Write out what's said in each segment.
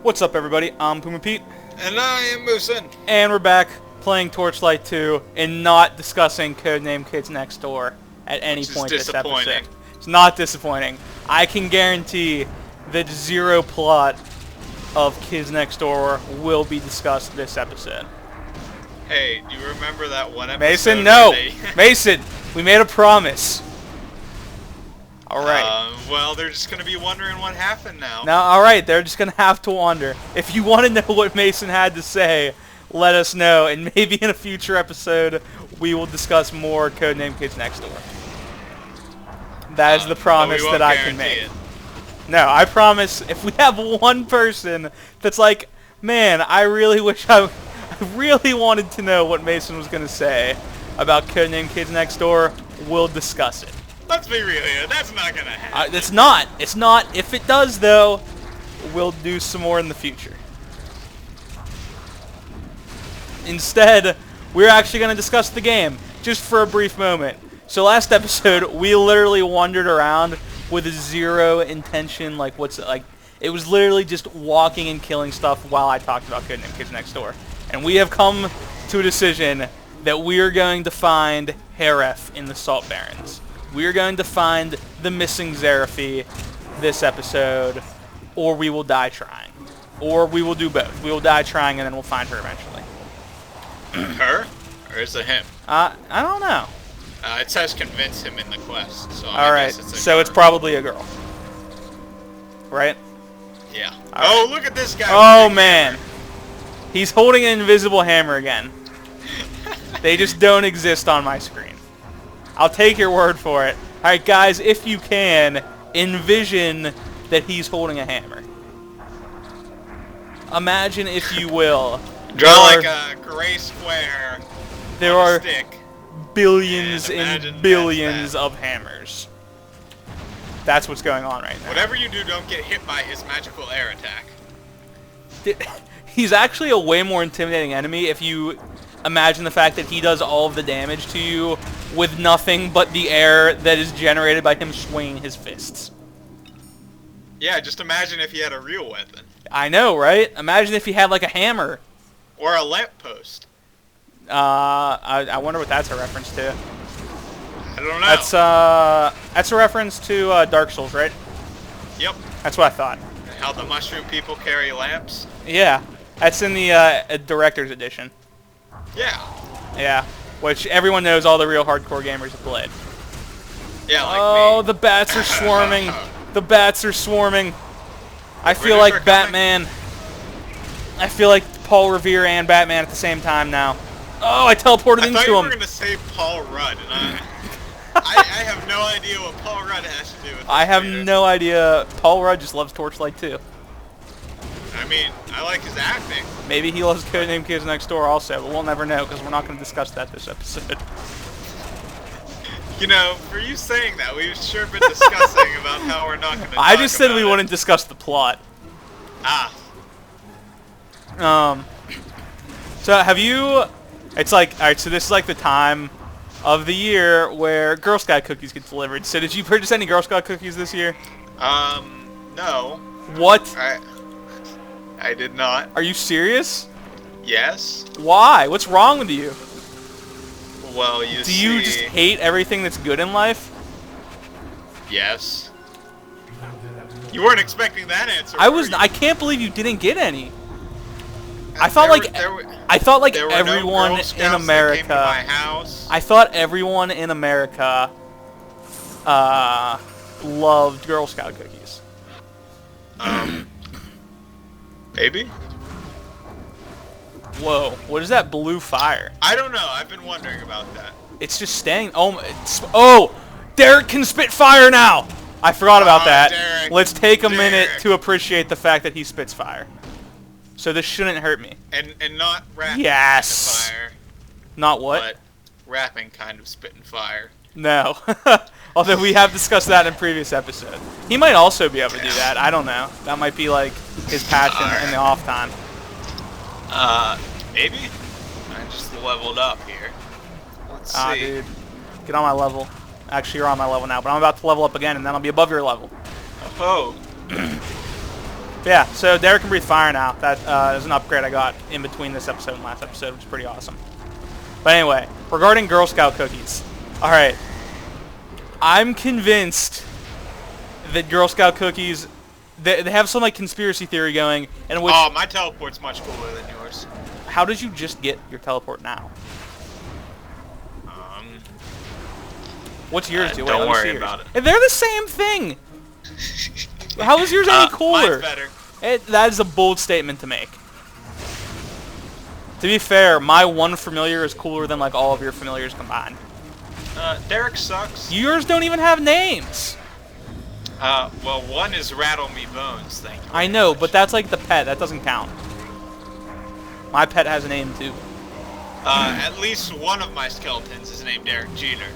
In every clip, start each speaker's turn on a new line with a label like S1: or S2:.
S1: What's up, everybody? I'm Puma Pete.
S2: And I am Moosin.
S1: And we're back playing Torchlight II and not discussing Codename Kids Next Door at any point this episode. It's not disappointing. I can guarantee that zero plot of Kids Next Door will be discussed this episode.
S2: Hey, do you remember that one episode?
S1: Mason, no! Mason, we made a promise. Alright.
S2: Well, they're just going to be wondering what happened now.
S1: No, alright, they're just going to have to wonder. If you want to know what Mason had to say, let us know, and maybe in a future episode, we will discuss more Codename Kids Next Door. That is the promise that I can make. No, I promise, if we have one person that's like, man, I really wish I really wanted to know what Mason was going to say about Codename Kids Next Door, we'll discuss it.
S2: Let's be real here. That's not going to happen.
S1: It's not. It's not. If it does, though, we'll do some more in the future. Instead, we're actually going to discuss the game, just for a brief moment. So last episode, we literally wandered around with zero intention, it was literally just walking and killing stuff while I talked about Codename Kids Next Door. And we have come to a decision that we are going to find Haref in the Salt Barrens. We are going to find the missing Xerafi this episode, or we will die trying. Or we will do both. We will die trying, and then we'll find her eventually.
S2: Her? Or is it him?
S1: I don't know.
S2: It says convince him in the quest, so
S1: Alright, so it's probably a girl. Right?
S2: Yeah.
S1: Right.
S2: Oh, look at this guy!
S1: Oh, man. He's holding an invisible hammer again. They just don't exist on my screen. I'll take your word for it. Alright, guys, if you can, envision that he's holding a hammer. Imagine, if you will.
S2: Draw like a gray square.
S1: There are
S2: stick,
S1: billions and billions of hammers. That's what's going on right now.
S2: Whatever you do, don't get hit by his magical air attack.
S1: He's actually a way more intimidating enemy if you imagine the fact that he does all of the damage to you with nothing but the air that is generated by him swinging his fists.
S2: Yeah, just imagine if he had a real weapon.
S1: I know, right? Imagine if he had like a hammer.
S2: Or a lamppost.
S1: I wonder what that's a reference to.
S2: I don't know.
S1: That's a reference to Dark Souls, right?
S2: Yep.
S1: That's what I thought.
S2: How the mushroom people carry lamps?
S1: Yeah. That's in the Director's Edition.
S2: Yeah.
S1: Yeah. Which everyone knows all the real hardcore gamers have played.
S2: Yeah, like
S1: oh,
S2: me.
S1: The bats are swarming. The bats are swarming. I feel like Batman. I feel like Paul Revere and Batman at the same time now. Oh, I teleported into him.
S2: I thought you were going to say Paul Rudd, and I have no idea what Paul Rudd has to do with this.
S1: I have no idea. Paul Rudd just loves Torchlight II.
S2: I mean, I like his acting.
S1: Maybe he loves Codename Kids Next Door also, but we'll never know because we're not going to discuss that this episode.
S2: You know, for you saying that, we've sure been discussing about how we're not going to
S1: I just said we wouldn't discuss the plot.
S2: Ah.
S1: So have you... It's like... Alright, so this is like the time of the year where Girl Scout cookies get delivered. So did you purchase any Girl Scout cookies this year?
S2: No.
S1: What?
S2: I did not.
S1: Are you serious?
S2: Yes.
S1: Why? What's wrong with you?
S2: Well,
S1: Do you just hate everything that's good in life?
S2: Yes. You weren't expecting that answer.
S1: I can't believe you didn't get any. I thought like everyone in America. I thought everyone in America loved Girl Scout cookies.
S2: Maybe.
S1: Whoa! What is that blue fire?
S2: I don't know. I've been wondering about that.
S1: It's just staying. Oh! Derek can spit fire now. I forgot about that.
S2: Derek,
S1: Let's take a minute to appreciate the fact that he spits fire. So this shouldn't hurt me.
S2: And not rapping
S1: yes.
S2: kind of fire.
S1: Not what?
S2: But rapping kind of spitting fire.
S1: No. Although we have discussed that in previous episodes. He might also be able to do that. I don't know. That might be like his passion in the off time.
S2: Maybe? I just leveled up here. Let's see.
S1: Dude. Get on my level. Actually, you're on my level now, but I'm about to level up again, and then I'll be above your level.
S2: Oh.
S1: Yeah, so Derek can breathe fire now. That is an upgrade I got in between this episode and last episode, which is pretty awesome. But anyway, regarding Girl Scout cookies. Alright. I'm convinced that Girl Scout cookies, they have some like conspiracy theory going in which...
S2: Oh, my teleport's much cooler than yours.
S1: How did you just get your teleport now? What's yours do?
S2: Don't worry about it.
S1: They're the same thing! How is yours any cooler?
S2: Mine's better.
S1: That is a bold statement to make. To be fair, my one familiar is cooler than like all of your familiars combined.
S2: Derek sucks.
S1: Yours don't even have names.
S2: Well, one is Rattle Me Bones, thank you.
S1: I know, but that's like the pet. That doesn't count. My pet has a name too.
S2: At least one of my skeletons is named Derek Jeter.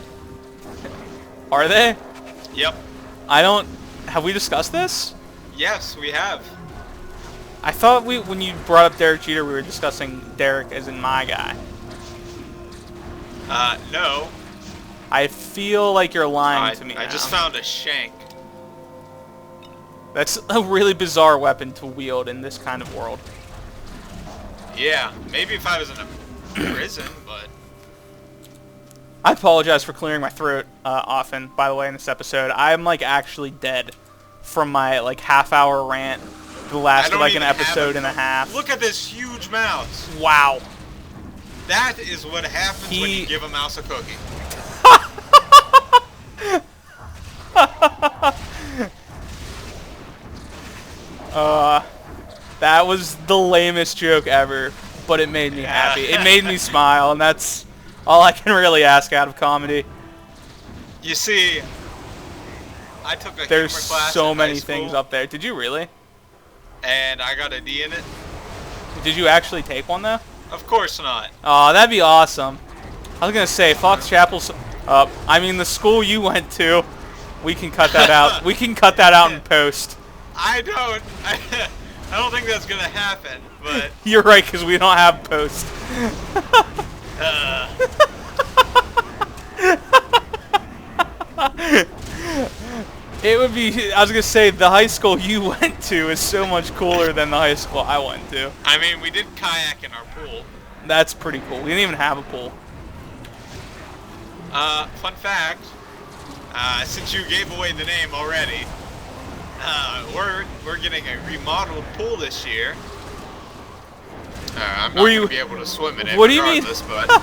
S1: Are they?
S2: Yep.
S1: I don't... Have we discussed this?
S2: Yes, we have.
S1: I thought when you brought up Derek Jeter, we were discussing Derek as in my guy.
S2: No.
S1: I feel like you're lying to me
S2: I
S1: now.
S2: just found a shank.
S1: That's a really bizarre weapon to wield in this kind of world.
S2: Yeah, maybe if I was in a prison, but...
S1: I apologize for clearing my throat often, by the way, in this episode. I'm, like, actually dead from my, like, half-hour rant that lasted, like, an episode and a half.
S2: Look at this huge mouse.
S1: Wow.
S2: That is what happens when you give a mouse a cookie.
S1: That was the lamest joke ever, but it made me happy. It made me smile, and that's all I can really ask out of comedy.
S2: You see, I took a
S1: There's
S2: humor class
S1: so
S2: in
S1: many
S2: high school,
S1: things up there. Did you really?
S2: and I got a D in it.
S1: Did you actually take one, though?
S2: Of course not.
S1: Oh, that'd be awesome. I was going to say, Fox Chapel's... I mean, the school you went to, we can cut that out. We can cut that out in post.
S2: I don't think that's gonna happen, but...
S1: You're right, because we don't have post. It would be... I was going to say, the high school you went to is so much cooler than the high school I went to.
S2: I mean, we did kayak in our pool.
S1: That's pretty cool. We didn't even have a pool.
S2: Fun fact, since you gave away the name already, we're getting a remodeled pool this year. I'm not going to be able to swim in it regardless, but...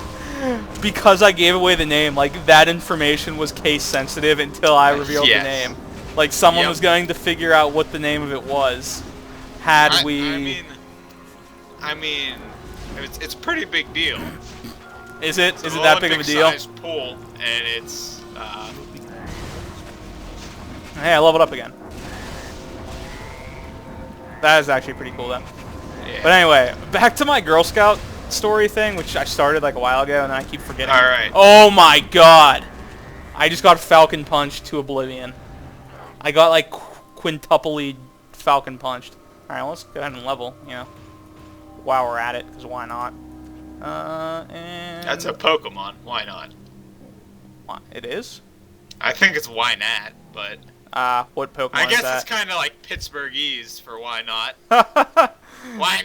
S1: Because I gave away the name, like, that information was case sensitive until I revealed the name. Like, someone was going to figure out what the name of it was. I
S2: mean, it's a pretty big deal.
S1: Is it? Is it that big of a deal?
S2: It's a pool, and it's,
S1: Hey, I leveled up again. That is actually pretty cool, though.
S2: Yeah.
S1: But anyway, back to my Girl Scout story thing, which I started like a while ago, and then I keep forgetting.
S2: Alright.
S1: Oh my god! I just got Falcon Punched to oblivion. I got like quintuply Falcon Punched. Alright, let's go ahead and level, you know. While we're at it, because why not? And...
S2: That's a Pokemon, why not?
S1: It is?
S2: I think it's why not, but...
S1: What Pokemon
S2: I guess
S1: is that?
S2: it's kind of like Pittsburghese for why not. Why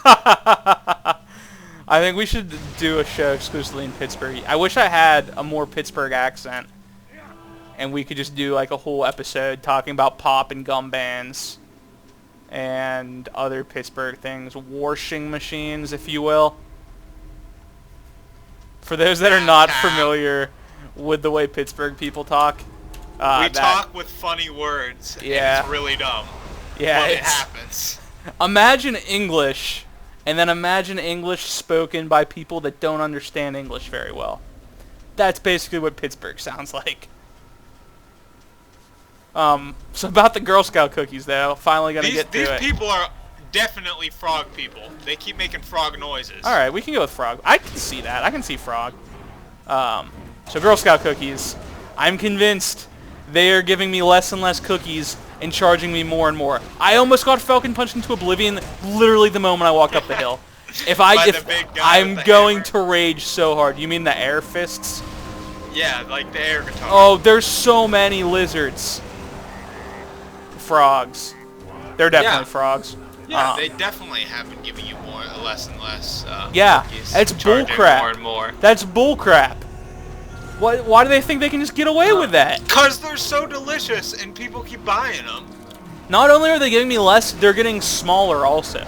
S2: not?
S1: I think we should do a show exclusively in Pittsburgh. I wish I had a more Pittsburgh accent, and we could just do like a whole episode talking about pop and gum bands and other Pittsburgh things, washing machines, if you will. For those that are not familiar with the way Pittsburgh people talk,
S2: we talk with funny words.
S1: Yeah,
S2: and it's really dumb.
S1: Yeah,
S2: but it happens.
S1: Imagine English, and then imagine English spoken by people that don't understand English very well. That's basically what Pittsburgh sounds like. So about the Girl Scout cookies, though, finally gonna get to it.
S2: These people are definitely frog people. They keep making frog noises.
S1: All right, we can go with frog. I can see that. I can see frog. So Girl Scout cookies. I'm convinced they are giving me less and less cookies and charging me more and more. I almost got Falcon Punched into oblivion literally the moment I walked up the hill. I'm going to rage so hard. You mean the air fists?
S2: Yeah, like the air guitar.
S1: Oh, there's so many lizards. Frogs. They're definitely frogs.
S2: Yeah, they definitely have been giving you less and less.
S1: Yeah,
S2: cookies,
S1: it's bullcrap.
S2: More and more.
S1: That's bullcrap. Why do they think they can just get away with that?
S2: Cause they're so delicious and people keep buying them.
S1: Not only are they giving me less, they're getting smaller also.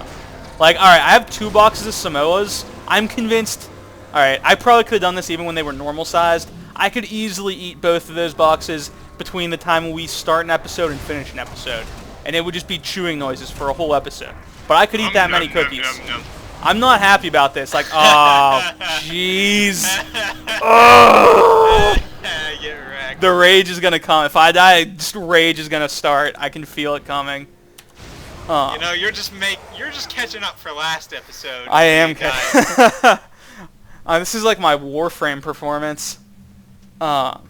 S1: Like, alright, I have 2 boxes of Samoas. I'm convinced... Alright, I probably could have done this even when they were normal sized. I could easily eat both of those boxes between the time we start an episode and finish an episode. And it would just be chewing noises for a whole episode. But I could eat that many cookies. I'm not happy about this. Like, oh, jeez. Oh.
S2: Get wrecked.
S1: The rage is gonna come. If I die, just rage is gonna start. I can feel it coming.
S2: You know, you're just catching up for last episode.
S1: I am this is like my Warframe performance. But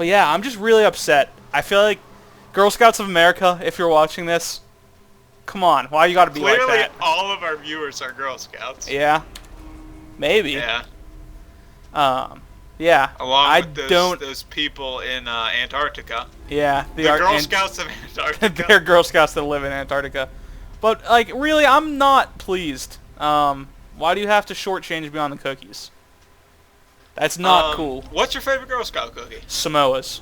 S1: yeah, I'm just really upset. I feel like Girl Scouts of America, if you're watching this, come on, why you gotta be like that?
S2: Clearly, all of our viewers are Girl Scouts.
S1: Yeah, maybe.
S2: Yeah.
S1: Yeah.
S2: Along with those people in Antarctica.
S1: Yeah.
S2: The Girl Scouts of Antarctica.
S1: They're Girl Scouts that live in Antarctica. But like, really, I'm not pleased. Why do you have to shortchange me on the cookies? That's not cool.
S2: What's your favorite Girl Scout cookie?
S1: Samoas.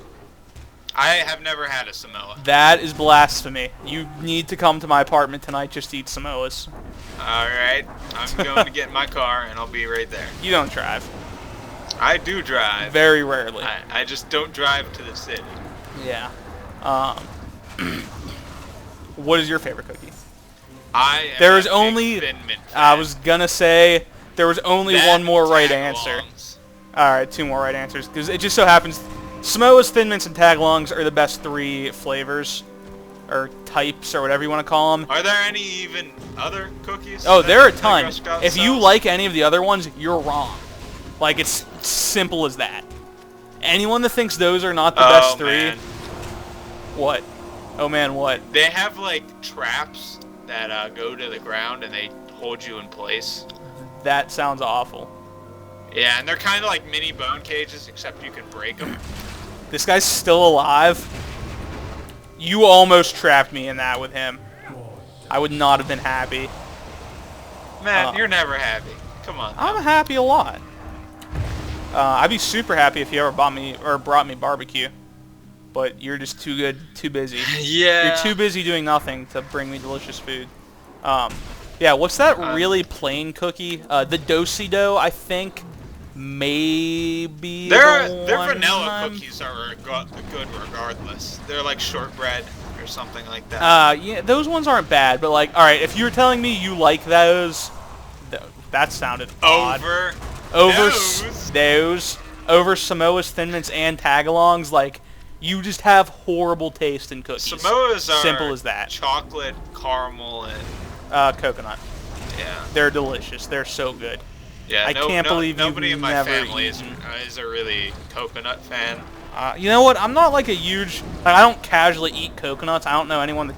S2: I have never had a Samoa.
S1: That is blasphemy. You need to come to my apartment tonight just to eat Samoas.
S2: Alright. I'm going to get in my car and I'll be right there.
S1: You don't drive.
S2: I do drive.
S1: Very rarely.
S2: I just don't drive to the city.
S1: Yeah. What is your favorite cookie?
S2: There is only...
S1: I was gonna say, there was only one more right answer. Alright, 2 more right answers. Because it just so happens... Samoas, Thin Mints, and Tagalongs are the best 3 flavors, or types, or whatever you want to call them.
S2: Are there any even other cookies?
S1: Oh, there are a ton. If you like any of the other ones, you're wrong. Like, it's simple as that. Anyone that thinks those are not the best 3...
S2: Man.
S1: What? Oh man, what?
S2: They have, like, traps that go to the ground and they hold you in place.
S1: That sounds awful.
S2: Yeah, and they're kind of like mini bone cages, except you can break them.
S1: This guy's still alive. You almost trapped me in that with him. I would not have been happy.
S2: Man, you're never happy. Come on.
S1: I'm happy a lot. I'd be super happy if you ever brought me barbecue. But you're just too good, too busy.
S2: Yeah.
S1: You're too busy doing nothing to bring me delicious food. Yeah, what's that really plain cookie? The Do-si-do, I think. Maybe
S2: their vanilla cookies are good regardless. They're like shortbread or something like that.
S1: Yeah, those ones aren't bad, but like, all right, if you were telling me you like those, that sounded odd. Over Samoas, Thin Mints, and Tagalongs, like, you just have horrible taste in cookies.
S2: Samoas are
S1: simple as that.
S2: Chocolate, caramel, and
S1: coconut.
S2: Yeah,
S1: they're delicious. They're so good.
S2: Yeah,
S1: I can't believe
S2: nobody in my
S1: never
S2: family is a really coconut fan.
S1: You know what? I'm not like a huge... Like, I don't casually eat coconuts. I don't know anyone that...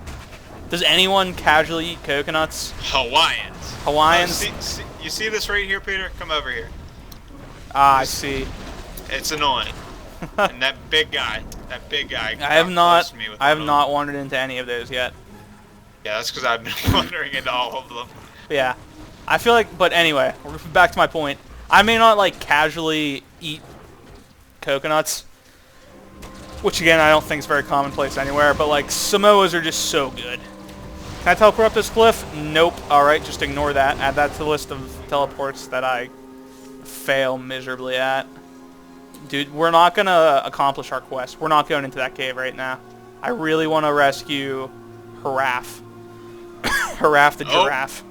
S1: Does anyone casually eat coconuts?
S2: Hawaiians. You see this right here, Peter? Come over here.
S1: I see.
S2: It's annoying. And that big guy.
S1: I have not wandered into any of those yet.
S2: Yeah, that's because I've been wandering into all of them.
S1: Yeah. I feel like, but anyway, back to my point. I may not like casually eat coconuts, which again I don't think is very commonplace anywhere, but like Samoas are just so good. Can I teleport up this cliff? Nope. Alright, just ignore that. Add that to the list of teleports that I fail miserably at. Dude, we're not going to accomplish our quest. We're not going into that cave right now. I really want to rescue Haraf. Haraf the giraffe.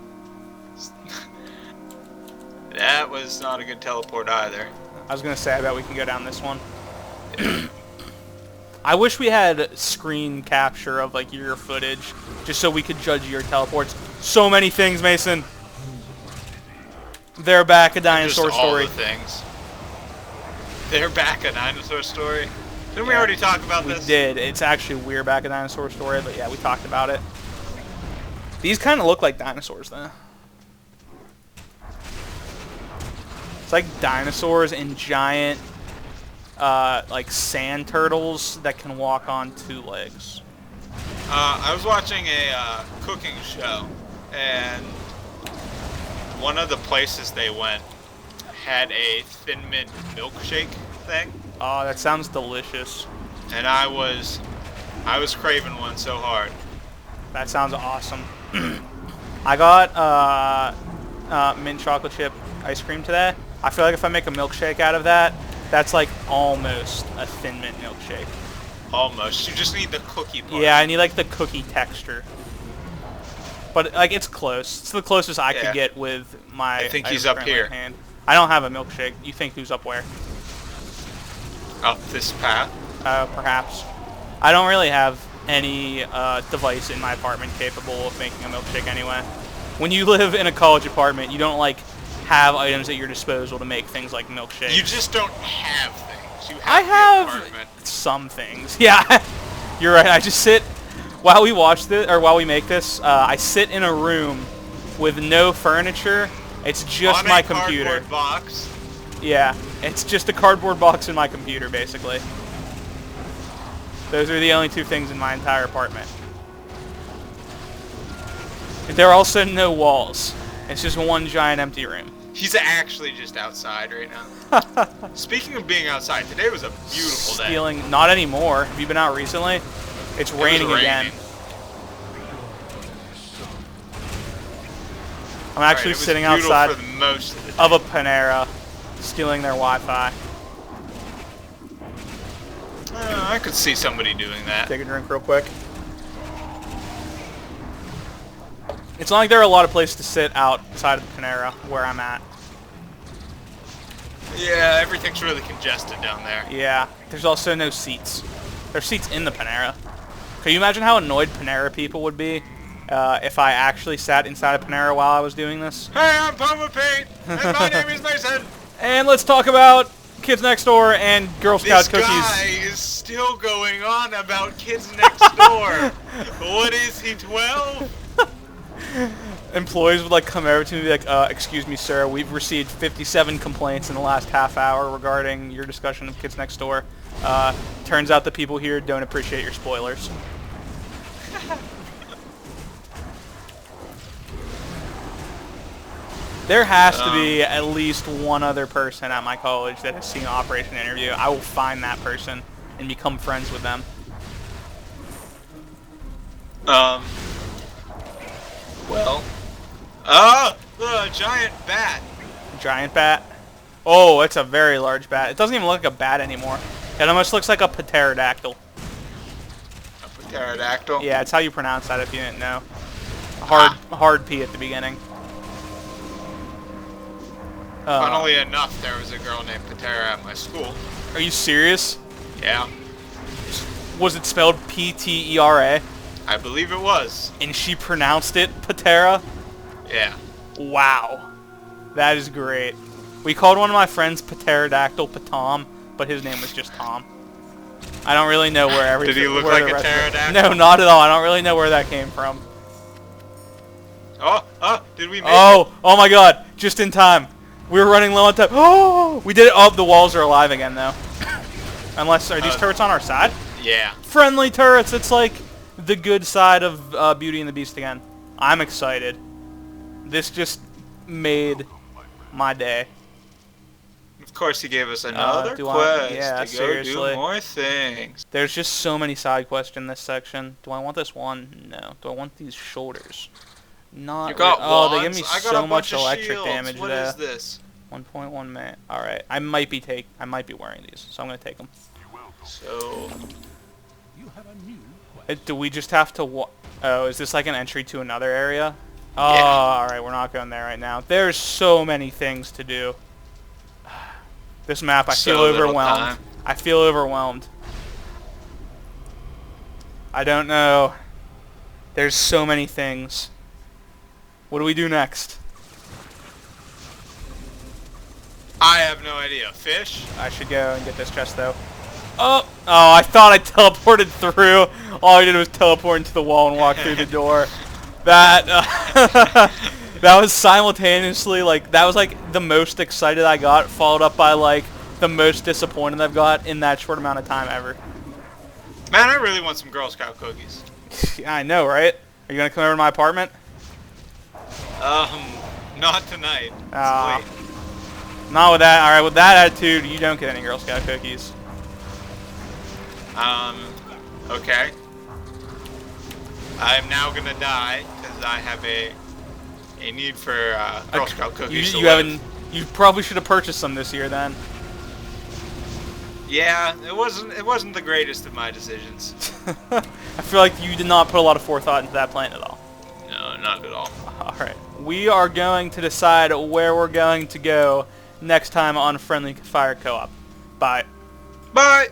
S2: That was not a good teleport either.
S1: I was going to say, I bet we can go down this one. I wish we had screen capture of like your footage, just so we could judge your teleports. So many things, Mason. They're back, a dinosaur story.
S2: All the things. They're back, a dinosaur story. Didn't we already talk about this?
S1: We did. It's actually We're Back, a dinosaur story, but yeah, we talked about it. These kind of look like dinosaurs, though. It's like dinosaurs and giant, like sand turtles that can walk on 2 legs.
S2: I was watching a cooking show, and one of the places they went had a Thin Mint milkshake thing.
S1: Oh, that sounds delicious.
S2: And I was craving one so hard.
S1: That sounds awesome. I got mint chocolate chip ice cream today. I feel like if I make a milkshake out of that, that's like almost a Thin Mint milkshake.
S2: Almost. You just need the cookie part.
S1: Yeah, I need like the cookie texture. But like it's close. It's the closest I could get with my.
S2: I think he's up here.
S1: Hand. I don't have a milkshake. You think who's up where?
S2: Up this path?
S1: Perhaps. I don't really have any device in my apartment capable of making a milkshake anyway. When you live in a college apartment, you don't like have items at your disposal to make things like milkshakes.
S2: You just don't have things. You have
S1: I have
S2: the apartment.
S1: some things. Yeah, you're right. I just sit while we watch this or while we make this. I sit in a room with no furniture. It's just
S2: on
S1: my
S2: a
S1: computer.
S2: Cardboard box.
S1: Yeah, it's just a cardboard box in my computer, basically. Those are the only two things in my entire apartment. There are also no walls. It's just one giant empty room.
S2: He's actually just outside right now. Speaking of being outside, today was a beautiful day.
S1: Stealing, not anymore. Have you been out recently? It's raining again. I'm actually sitting outside
S2: for most of, the day.
S1: of a Panera, stealing their Wi-Fi.
S2: I could see somebody doing that.
S1: Take a drink real quick. It's not like there are a lot of places to sit outside of the Panera where I'm at.
S2: Yeah, everything's really congested down there.
S1: Yeah, there's also no seats. There's seats in the Panera. Can you imagine how annoyed Panera people would be if I actually sat inside a Panera while I was doing this?
S2: Hey, I'm Puma Pete, and my name is Mason.
S1: And let's talk about Kids Next Door and Girl Scout
S2: this
S1: cookies.
S2: This guy is still going on about Kids Next Door. What is he, 12?
S1: Employees would like come over to me and be like, excuse me, sir, we've received 57 complaints in the last half hour regarding your discussion of Kids Next Door. Turns out the people here don't appreciate your spoilers. There has to be at least one other person at my college that has seen Operation Interview. I will find that person and become friends with them.
S2: Well. The giant bat.
S1: Giant bat? Oh, it's a very large bat. It doesn't even look like a bat anymore. It almost looks like a pterodactyl.
S2: A pterodactyl?
S1: Yeah, it's how you pronounce that if you didn't know. Hard P at the beginning.
S2: Funnily enough, there was a girl named Patera at my school.
S1: Are you serious?
S2: Yeah.
S1: Was it spelled P-T-E-R-A?
S2: I believe it was.
S1: And she pronounced it Patera?
S2: Yeah.
S1: Wow. That is great. We called one of my friends Pterodactyl Patom, but his name was just Tom. I don't really know where everything...
S2: Did he look like a pterodactyl?
S1: No, not at all. I don't really know where that came from.
S2: Did we make it?
S1: Oh my god. Just in time. We were running low on time. Oh, we did it. Oh, the walls are alive again, though. Unless, are these turrets on our side?
S2: Yeah.
S1: Friendly turrets. It's like the good side of Beauty and the Beast again. I'm excited. This just made my day.
S2: Of course, he gave us another quest to go do more things.
S1: There's just so many side quests in this section. Do I want this one? No. Do I want these shoulders? Not.
S2: You got
S1: oh, they give me
S2: I got
S1: so
S2: a
S1: much
S2: bunch
S1: electric
S2: of
S1: damage
S2: What
S1: there.
S2: is this?
S1: 1.1 minute. All right. I might be wearing these, so I'm gonna take them.
S2: So.
S1: Do we just have to? Oh, is this like an entry to another area? Oh,
S2: yeah.
S1: All right. We're not going there right now. There's so many things to do. This map, I feel overwhelmed. I feel overwhelmed. I don't know. There's so many things. What do we do next?
S2: I have no idea. Fish?
S1: I should go and get this chest, though. Oh, I thought I teleported through. All I did was teleport into the wall and walk through the door. That, that was simultaneously, like, that was, like, the most excited I got, followed up by, like, the most disappointed I've got in that short amount of time ever.
S2: Man, I really want some Girl Scout cookies.
S1: Yeah, I know, right? Are you gonna come over to my apartment?
S2: Not tonight. It's
S1: Ah.
S2: late.
S1: Not with that. All right, with that attitude, you don't get any Girl Scout cookies.
S2: Okay. I'm now gonna die because I have a need for Girl Scout cookies to
S1: You
S2: live.
S1: haven't. You probably should have purchased some this year then.
S2: Yeah, it wasn't the greatest of my decisions.
S1: I feel like you did not put a lot of forethought into that plan at all.
S2: No, not at all.
S1: All right, we are going to decide where we're going to go next time on Friendly Fire Co-op. Bye.
S2: Bye.